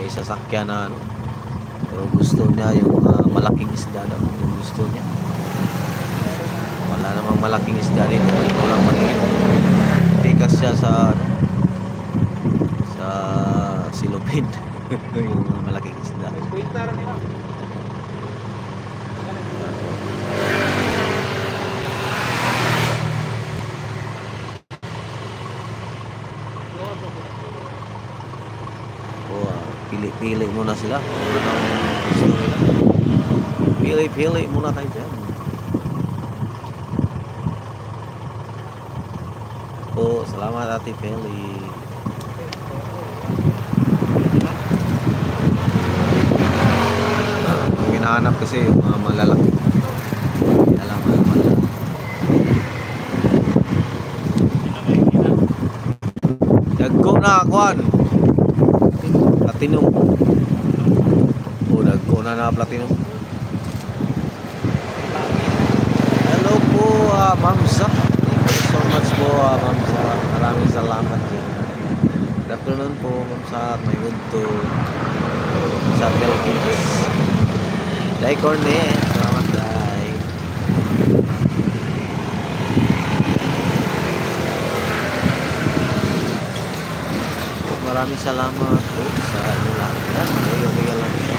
may sasakyan na ano. Pero gusto niya yung malaking isda daw yung gusto niya. Wala namang malaking isda dito. Ito lang maliit. Tikas siya sa silupin. Yung malaking isda. Pili-pili muna sila. Pili-pili muna tayo dyan. Salamat Ate Feli. Hinahanap kasi yung mga malalaki. Alam mo malalaki. Dagko na kuan. Platinum. Dagko na platinum. Hello po, Ma'am Sa. Thank you so much po, Ma'am Sa. Maraming salamat po. Good afternoon po, Ma'am Sa. May good to sa Philippines. Day Cornet. Salamat, Day. Maraming salamat po sa inyo lahat. Bigyan lang siya.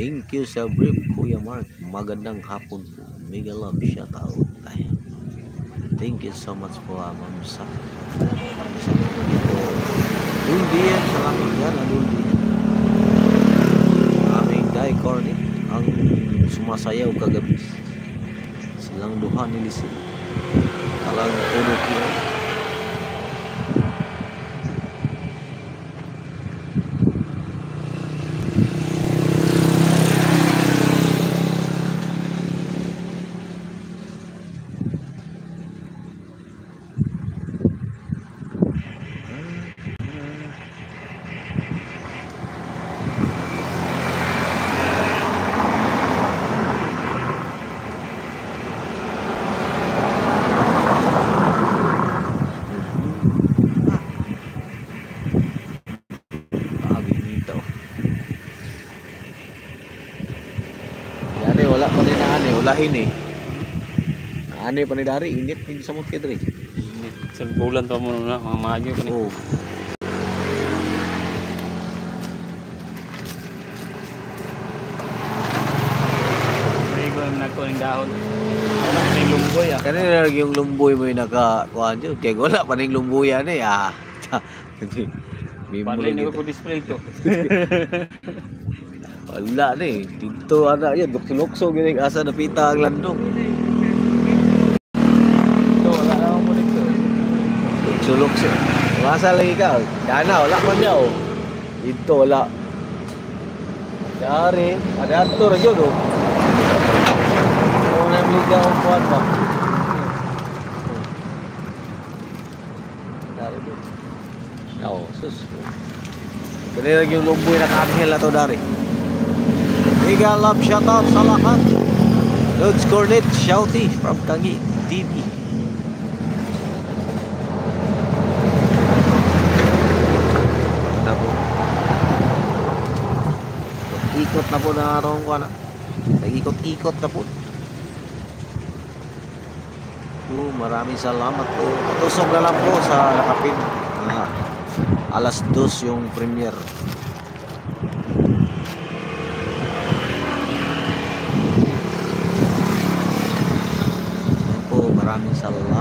Thank you sa brief, Kuya Mark. Magandang hapon po. Mega love, shout out. Thank you so much po, Ma'am Sa. Duldian, salamat yan, Duldian. Aming Day Cornet, ang sumasayaw kagabi. Silang duha ni Lisi. Talang puno kilo. Wala pa rin na ulahin eh. Ano pa ni dari, init hindi sa mukha dari. Init sa bulan pa mo na mga mayo pa ni. Oh. May ko na ko ng dahon. Wala pa ning lumboy ah. Kanina yung lumboy mo yung nakakuhaan dyan. Kaya wala pa ning lumboy yan eh. Paano ni ko display to? Wala na eh. Dito anak yan. Lukso-lukso ginig asa na pita ang landong. Ito wala na ako dito. Lukso-lukso. Masa lagi ka. Dana wala man niya oh. Dito wala. Dari. Ada atur aja doh. Oh na liga ang kuat ba. Dari doh. Oh sus. Kanina yung lumboy na kaanghel na to dari. Mega love shoutout sa lahat. Lods Cornet Shouty from Tangi TV. Ikot na po na arong ko na. Nag-ikot-ikot na po. Maraming salamat po. Patusok na lang po sa nakapin. Alas 2 yung premiere. Maraming salamat.